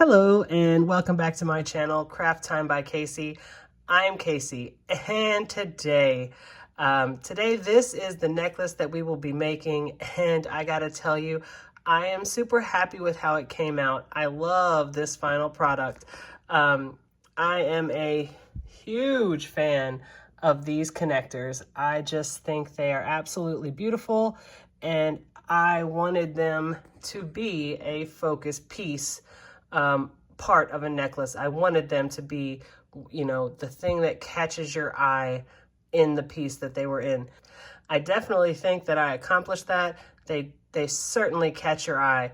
Hello and welcome back to my channel, Craft Time by Casey. I'm Casey, and today this is the necklace that we will be making, and I gotta tell you, I am super happy with how it came out. I love this final product. I am a huge fan of these connectors. I just think they are absolutely beautiful, and I wanted them to be a focus piece part of a necklace. I wanted them to be, the thing that catches your eye in the piece that they were in. I definitely think that I accomplished that. They certainly catch your eye.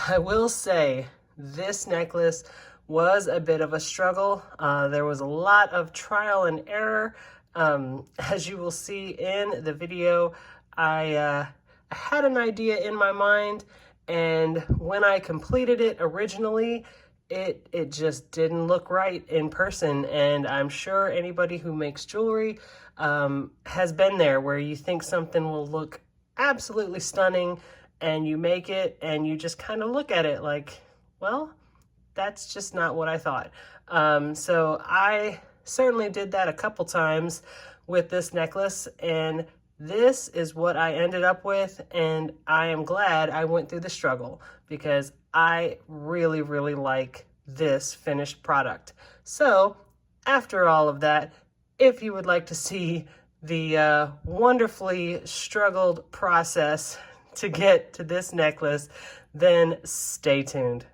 I will say this necklace was a bit of a struggle. There was a lot of trial and error. As you will see in the video, I had an idea in my mind, and when I completed it originally, it just didn't look right in person. And I'm sure anybody who makes jewelry has been there, where you think something will look absolutely stunning and you make it and you just kind of look at it like, well, that's just not what I thought. So I certainly did that a couple times with this necklace, and this is what I ended up with, and I am glad I went through the struggle because I really, really like this finished product. So after all of that, if you would like to see the wonderfully struggled process to get to this necklace, then stay tuned.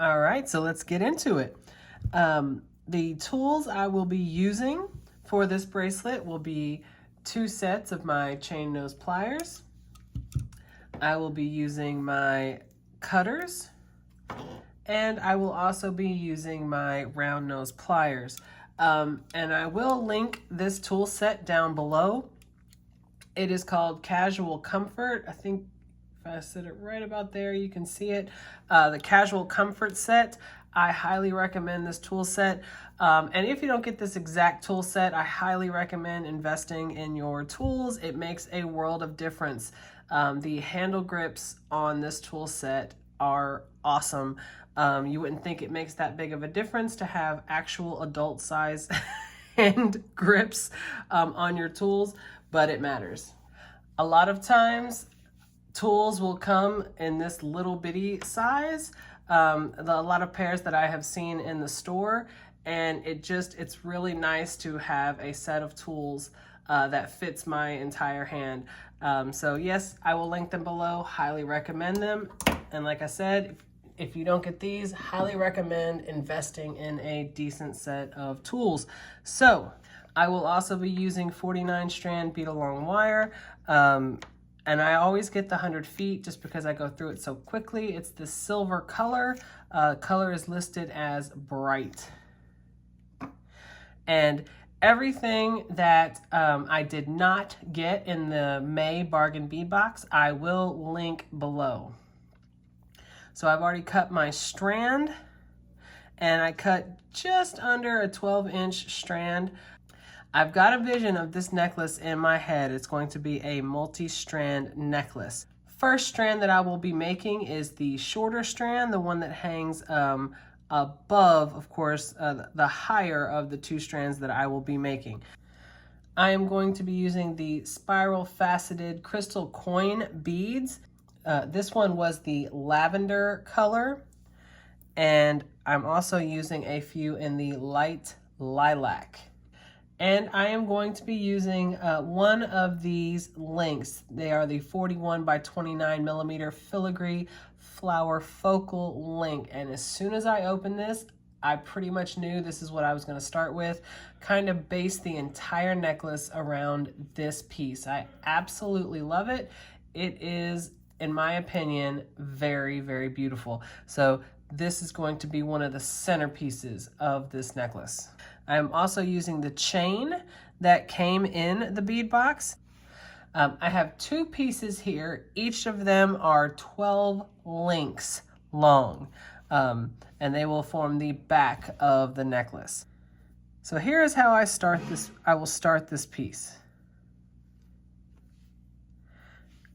All right, so let's get into it. The tools I will be using for this bracelet will be 2 sets of my chain nose pliers. I will be using my cutters, and I will also be using my round nose pliers. And I will link this tool set down below. It is called Casual Comfort. I think if I set it right about there, you can see it. The Casual Comfort set. I highly recommend this tool set. And if you don't get this exact tool set, I highly recommend investing in your tools. It makes a world of difference. The handle grips on this tool set are awesome. You wouldn't think it makes that big of a difference to have actual adult size hand grips on your tools, but it matters. A lot of times, tools will come in this little bitty size. A lot of pairs that I have seen in the store, and it's really nice to have a set of tools that fits my entire hand. So yes, I will link them below, highly recommend them. And like I said, if you don't get these, highly recommend investing in a decent set of tools. So I will also be using 49 strand bead along wire. And I always get the 100 feet just because I go through it so quickly. It's the silver color. Color is listed as bright. And everything that I did not get in the May bargain bead box, I will link below. So I've already cut my strand, and I cut just under a 12-inch strand. I've got a vision of this necklace in my head. It's going to be a multi-strand necklace. First strand that I will be making is the shorter strand, the one that hangs above, of course, the higher of the 2 strands that I will be making. I am going to be using the spiral faceted crystal coin beads. This one was the lavender color, and I'm also using a few in the light lilac. And I am going to be using one of these links. They are the 41 by 29 millimeter filigree flower focal link. And as soon as I opened this, I pretty much knew this is what I was going to start with. Kind of base the entire necklace around this piece. I absolutely love it. It is, in my opinion, very, very beautiful. So this is going to be one of the centerpieces of this necklace. I'm also using the chain that came in the bead box. I have 2 pieces here. Each of them are 12 links long, and they will form the back of the necklace. So here is how I will start this piece.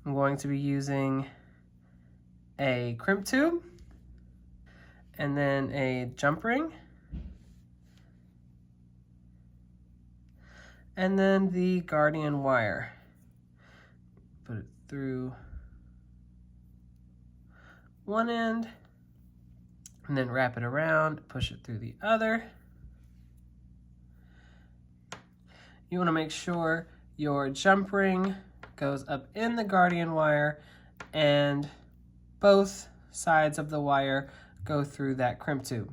I'm going to be using a crimp tube and then a jump ring, and then the guardian wire. Put it through one end and then wrap it around, push it through the other. You want to make sure your jump ring goes up in the guardian wire and both sides of the wire go through that crimp tube.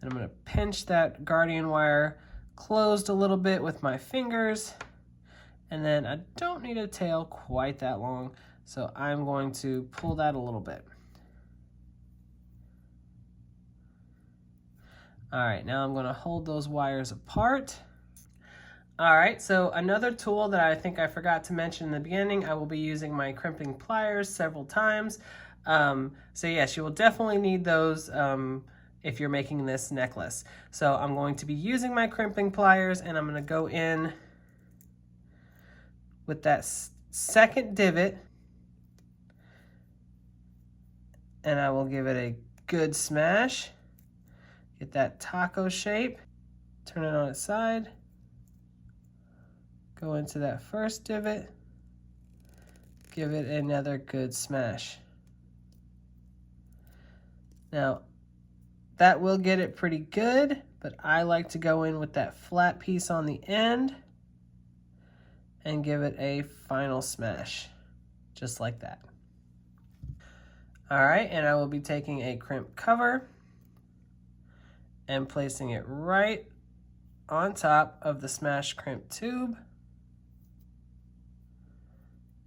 And I'm going to pinch that guardian wire closed a little bit with my fingers, and then I don't need a tail quite that long, so I'm going to pull that a little bit. All right, now I'm going to hold those wires apart. All right, so another tool that I think I forgot to mention in the beginning, I will be using my crimping pliers several times. So yes, you will definitely need those if you're making this necklace. So I'm going to be using my crimping pliers, and I'm going to go in with that second divot, and I will give it a good smash. Get that taco shape, turn it on its side, go into that first divot, give it another good smash. Now, that will get it pretty good, but I like to go in with that flat piece on the end and give it a final smash, just like that. All right, and I will be taking a crimp cover and placing it right on top of the smash crimp tube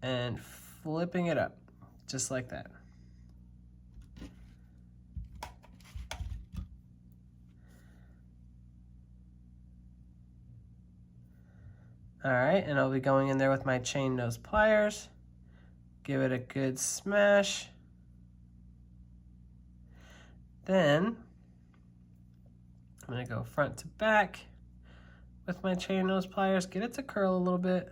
and flipping it up, just like that. All right, and I'll be going in there with my chain nose pliers. Give it a good smash. Then I'm gonna go front to back with my chain nose pliers, get it to curl a little bit.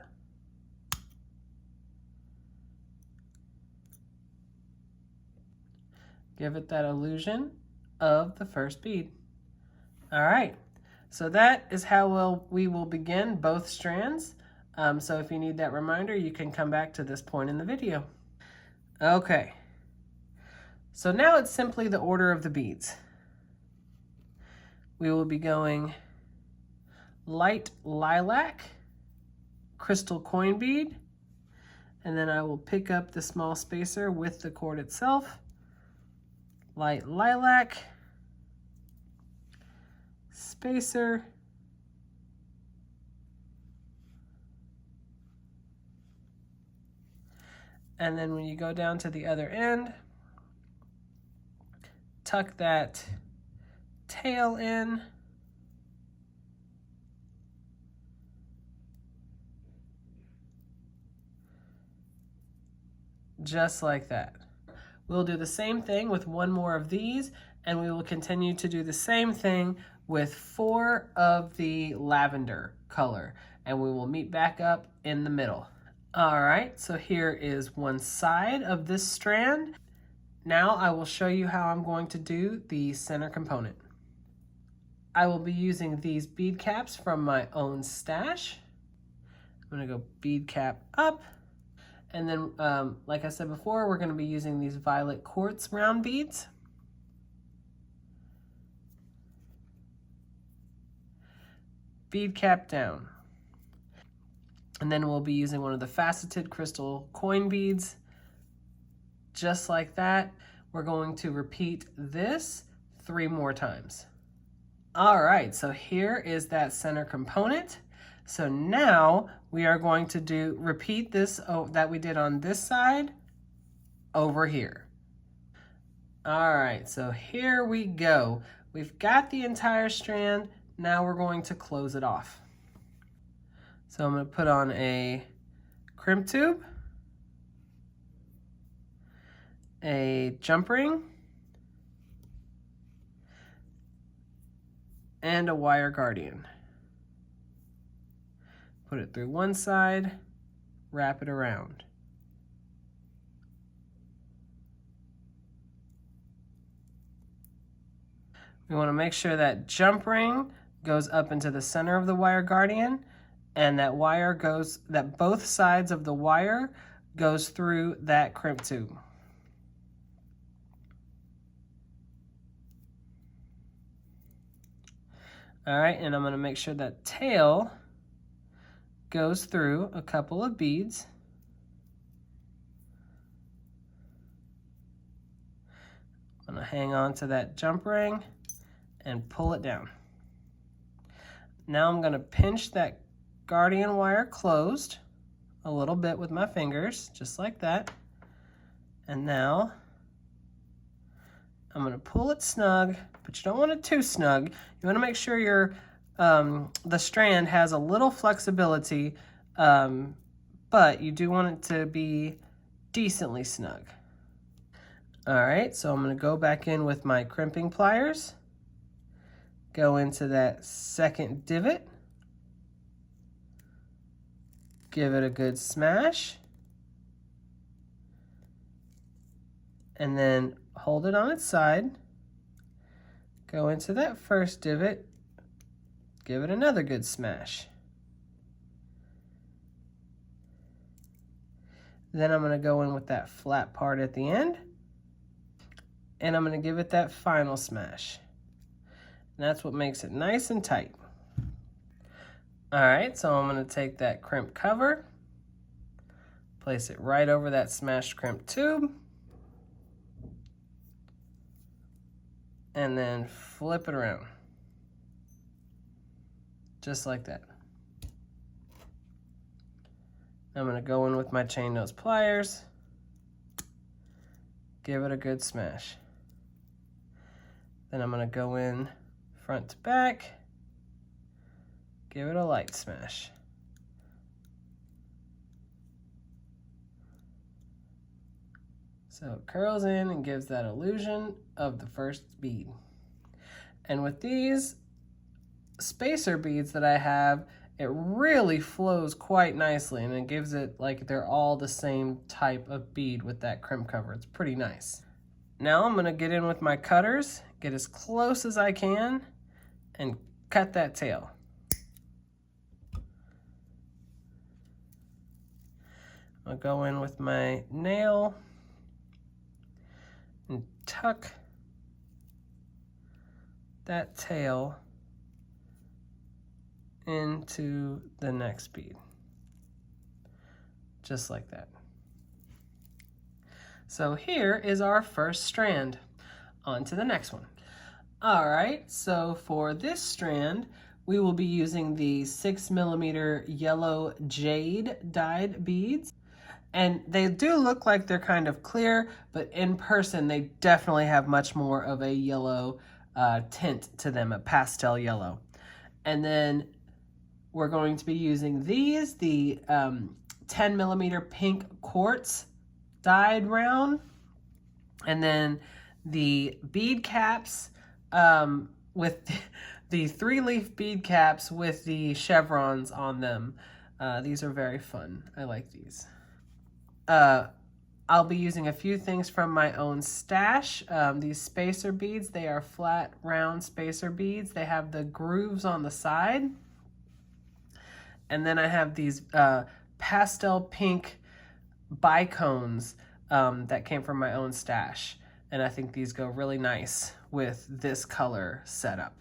Give it that illusion of the first bead. All right, so that is how we will begin both strands. So if you need that reminder, you can come back to this point in the video. Okay, so now it's simply the order of the beads. We will be going light lilac, crystal coin bead, and then I will pick up the small spacer with the cord itself. Light lilac, spacer, and then when you go down to the other end, tuck that tail in, just like that. We'll do the same thing with one more of these, and we will continue to do the same thing with 4 of the lavender color, and we will meet back up in the middle. All right, so here is one side of this strand. Now I will show you how I'm going to do the center component. I will be using these bead caps from my own stash. I'm gonna go bead cap up. And then, like I said before, we're gonna be using these violet quartz round beads. Bead cap down. And then we'll be using one of the faceted crystal coin beads, just like that. We're going to repeat this 3 more times. All right, so here is that center component. So now we are going to repeat this that we did on this side over here. All right, so here we go. We've got the entire strand. Now we're going to close it off. So I'm going to put on a crimp tube, a jump ring, and a wire guardian. Put it through one side, wrap it around. We want to make sure that jump ring goes up into the center of the wire guardian, and that both sides of the wire goes through that crimp tube. All right, and I'm going to make sure that tail goes through a couple of beads. I'm going to hang on to that jump ring and pull it down. Now I'm going to pinch that guardian wire closed a little bit with my fingers, just like that. And now I'm going to pull it snug, but you don't want it too snug. You want to make sure the strand has a little flexibility, but you do want it to be decently snug. All right, so I'm going to go back in with my crimping pliers, go into that second divot, give it a good smash, and then hold it on its side, go into that first divot, give it another good smash. Then I'm going to go in with that flat part at the end, and I'm going to give it that final smash. And that's what makes it nice and tight. All right, so I'm going to take that crimp cover, place it right over that smashed crimp tube, and then flip it around. Just like that. I'm going to go in with my chain nose pliers, give it a good smash. Then I'm going to go in front to back, give it a light smash. So it curls in and gives that illusion of the first bead. And with these spacer beads that I have, it really flows quite nicely, and it gives it like they're all the same type of bead with that crimp cover. It's pretty nice. Now I'm going to get in with my cutters, get as close as I can, and cut that tail. I'll go in with my nail and tuck that tail into the next bead, just like that. So here is our first strand. On to the next one. All right, so for this strand, we will be using the 6mm yellow jade dyed beads. And they do look like they're kind of clear, but in person, they definitely have much more of a yellow tint to them, a pastel yellow. And then we're going to be using these, the 10mm pink quartz dyed round, and then the bead caps with the 3-leaf bead caps with the chevrons on them. These are very fun. I like these. I'll be using a few things from my own stash. These spacer beads, they are flat, round spacer beads. They have the grooves on the side. And then I have these pastel pink bicones that came from my own stash. And I think these go really nice with this color setup.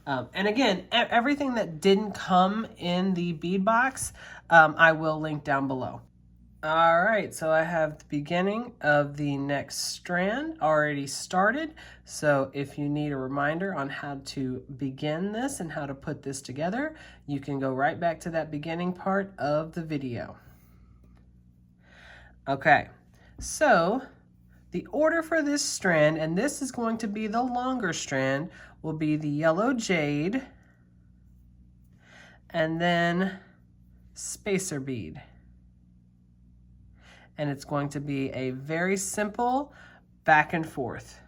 And again, everything that didn't come in the bead box, I will link down below. All right, so I have the beginning of the next strand already started. So if you need a reminder on how to begin this and how to put this together, you can go right back to that beginning part of the video. Okay, so the order for this strand, and this is going to be the longer strand, will be the yellow jade and then spacer bead. And it's going to be a very simple back and forth.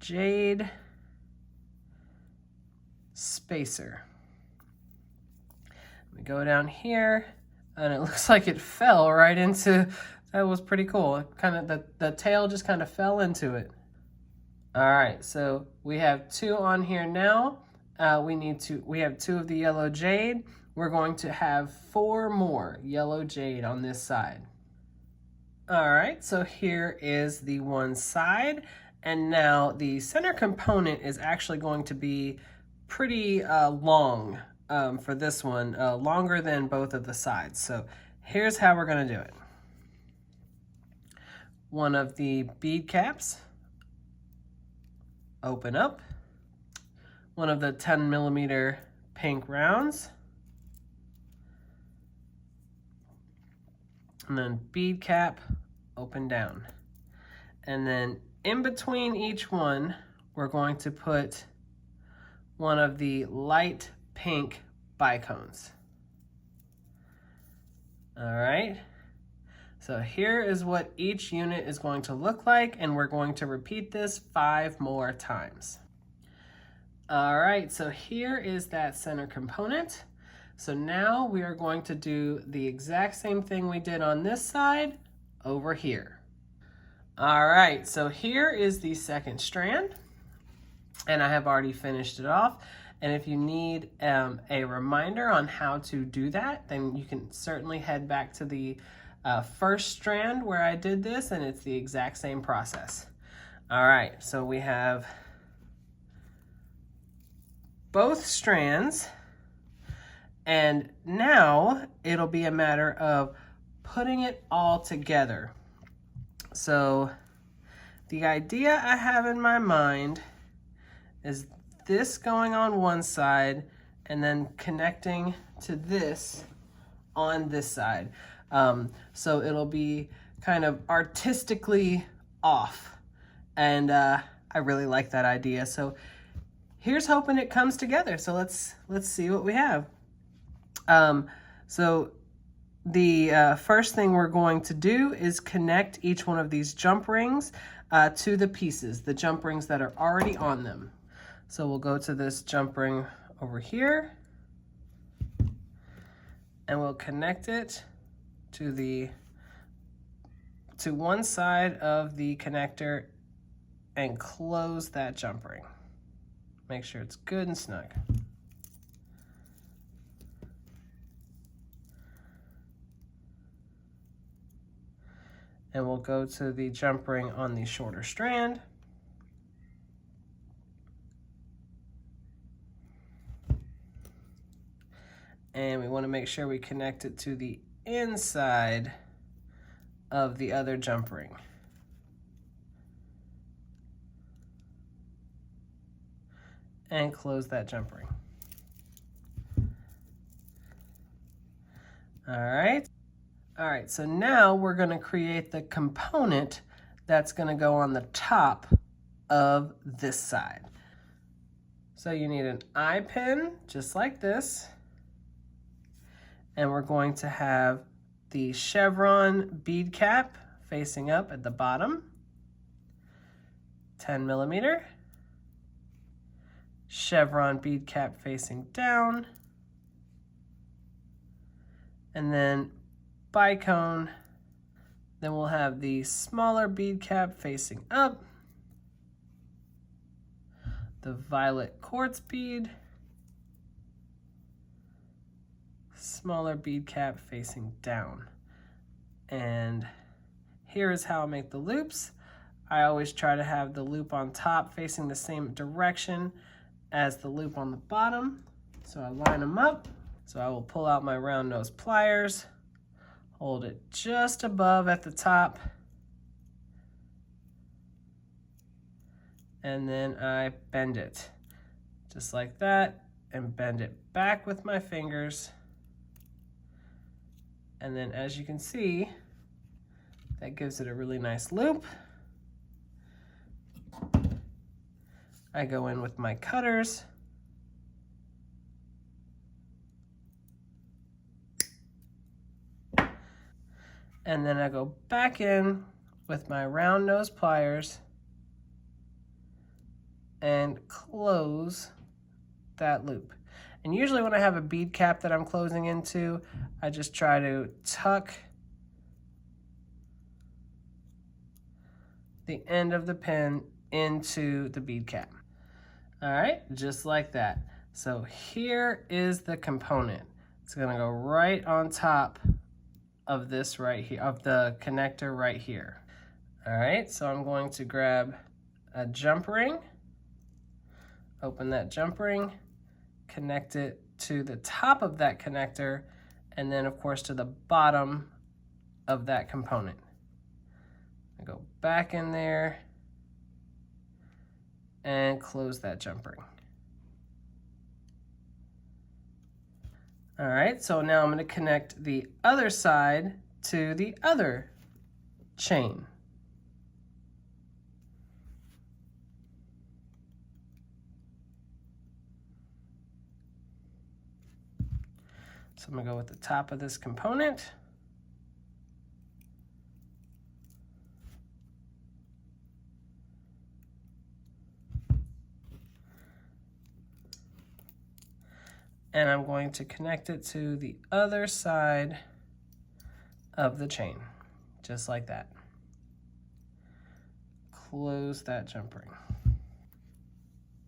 Jade, spacer. We go down here, and it looks like it fell right into That was pretty cool. It kind of the tail just kind of fell into it. All right, so we have 2 on here now. We have 2 of the yellow jade. We're going to have 4 more yellow jade on this side. All right, so here is the one side, and now the center component is actually going to be pretty long for this one, longer than both of the sides. So here's how we're gonna do it. One of the bead caps, open up. One of the 10mm pink rounds. And then bead cap, open down. And then in between each one, we're going to put one of the light pink bicones. All right. So here is what each unit is going to look like, and we're going to repeat this 5 more times. All right, so here is that center component. So now we are going to do the exact same thing we did on this side over here. All right, so here is the second strand, and I have already finished it off. And if you need a reminder on how to do that, then you can certainly head back to the first strand where I did this, and it's the exact same process. All right, so we have both strands, and now it'll be a matter of putting it all together. So the idea I have in my mind is this going on one side and then connecting to this on this side. So it'll be kind of artistically off, and I really like that idea. So here's hoping it comes together. So let's see what we have. So the first thing we're going to do is connect each one of these jump rings to the pieces, the jump rings that are already on them. So we'll go to this jump ring over here, and we'll connect it to one side of the connector and close that jump ring. Make sure it's good and snug. And we'll go to the jump ring on the shorter strand. And we want to make sure we connect it to the inside of the other jump ring. And close that jump ring. All right, so now we're going to create the component that's going to go on the top of this side. So you need an eye pin, just like this. And we're going to have the chevron bead cap facing up at the bottom, 10mm. Chevron bead cap facing down, and then bicone. Then we'll have the smaller bead cap facing up, the violet quartz bead, smaller bead cap facing down. And here is how I make the loops. I always try to have the loop on top facing the same direction as the loop on the bottom. So I line them up. So I will pull out my round nose pliers, hold it just above at the top, and then I bend it just like that and bend it back with my fingers. And then as you can see, that gives it a really nice loop. I go in with my cutters. And then I go back in with my round nose pliers and close that loop. And usually when I have a bead cap that I'm closing into, I just try to tuck the end of the pin into the bead cap. All right, just like that. So here is the component. It's gonna go right on top of this right here, of the connector right here. All right, so I'm going to grab a jump ring, open that jump ring, connect it to the top of that connector, and then of course to the bottom of that component. I go back in there and close that jump ring. All right, so now I'm going to connect the other side to the other chain. So I'm going to go with the top of this component. And I'm going to connect it to the other side of the chain, just like that. Close that jump ring.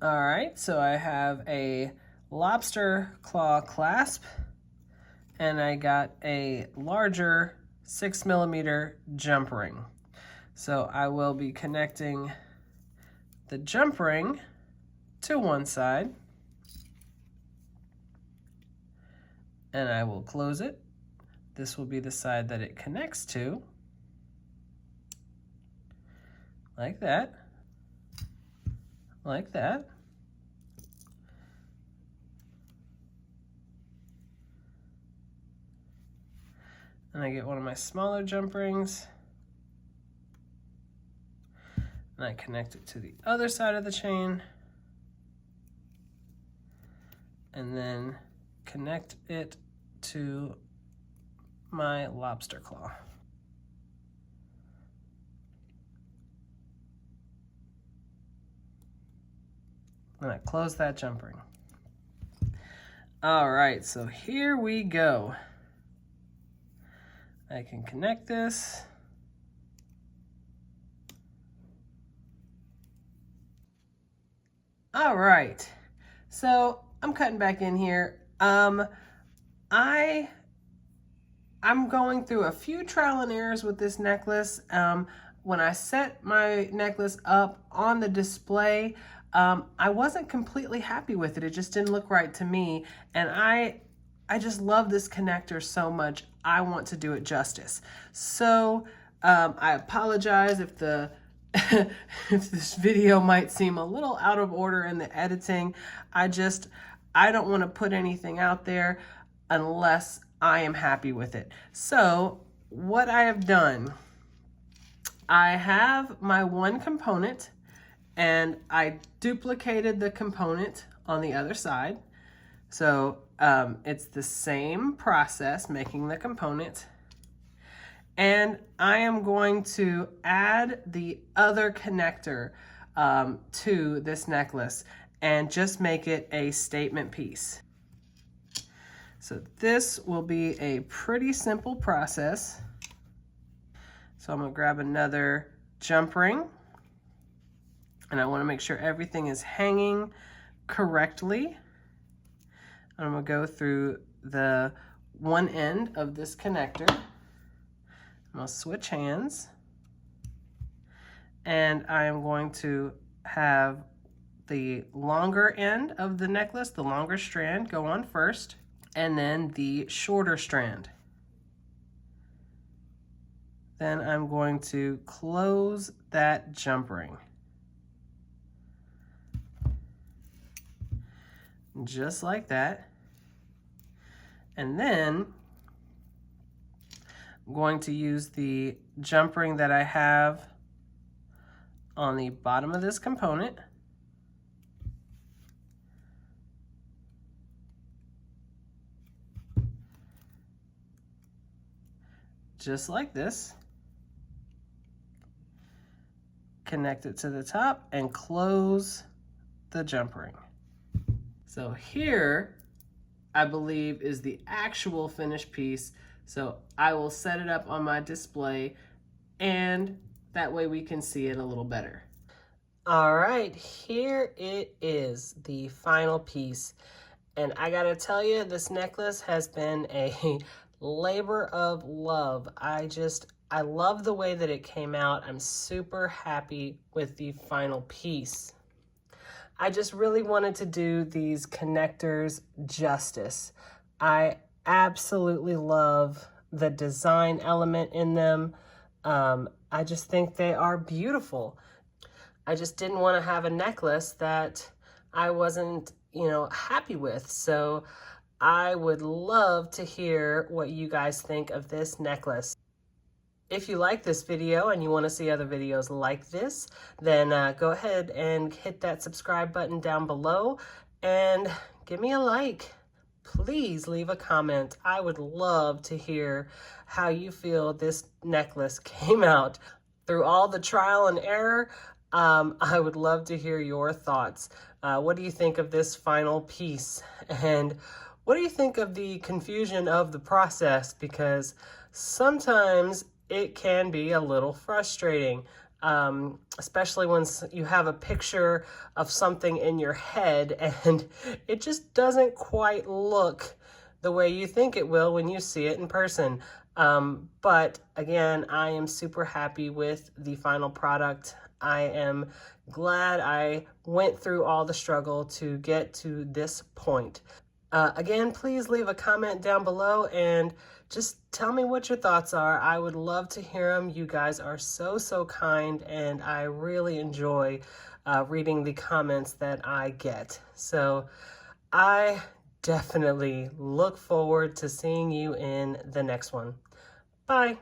All right, so I have a lobster claw clasp, and I got a larger 6mm jump ring. So I will be connecting the jump ring to one side, and I will close it. This will be the side that it connects to, like that, like that. And I get one of my smaller jump rings, and I connect it to the other side of the chain, and then connect it to my lobster claw. And I close that jump ring. All right, so here we go. I can connect this. All right, so I'm cutting back in here. I'm going through a few trial and errors with this necklace. When I set my necklace up on the display, I wasn't completely happy with it. It just didn't look right to me. And I just love this connector so much. I want to do it justice. So I apologize if the if this video might seem a little out of order in the editing. I don't want to put anything out there unless I am happy with it. So what I have done, I have my one component and I duplicated the component on the other side. So it's the same process, making the component. And I am going to add the other connector to this necklace and just make it a statement piece. So this will be a pretty simple process. So I'm gonna grab another jump ring, and I wanna make sure everything is hanging correctly. I'm gonna go through the one end of this connector. I'm gonna switch hands, and I am going to have the longer end of the necklace, the longer strand, go on first, and then the shorter strand. Then I'm going to close that jump ring. Just like that. And then I'm going to use the jump ring that I have on the bottom of this component. Just like this. Connect it to the top and close the jump ring. So here, I believe, is the actual finished piece. So I will set it up on my display, and That way we can see it a little better. All right, here it is, the final piece. And I gotta tell you, this necklace has been a labor of love. I love the way that it came out. I'm super happy with the final piece. I just really wanted to do these connectors justice. I absolutely love the design element in them. I just think they are beautiful. I just didn't want to have a necklace that I wasn't, happy with. So I would love to hear what you guys think of this necklace. If you like this video and you want to see other videos like this, then go ahead and hit that subscribe button down below and give me a like. Please leave a comment. I would love to hear how you feel this necklace came out. Through all the trial and error, I would love to hear your thoughts. What do you think of this final piece? And what do you think of the confusion of the process? Because sometimes it can be a little frustrating, especially when you have a picture of something in your head and it just doesn't quite look the way you think it will when you see it in person. But again, I am super happy with the final product. I am glad I went through all the struggle to get to this point. Again, please leave a comment down below and just tell me what your thoughts are. I would love to hear them. You guys are so kind, and I really enjoy reading the comments that I get. So I definitely look forward to seeing you in the next one. Bye.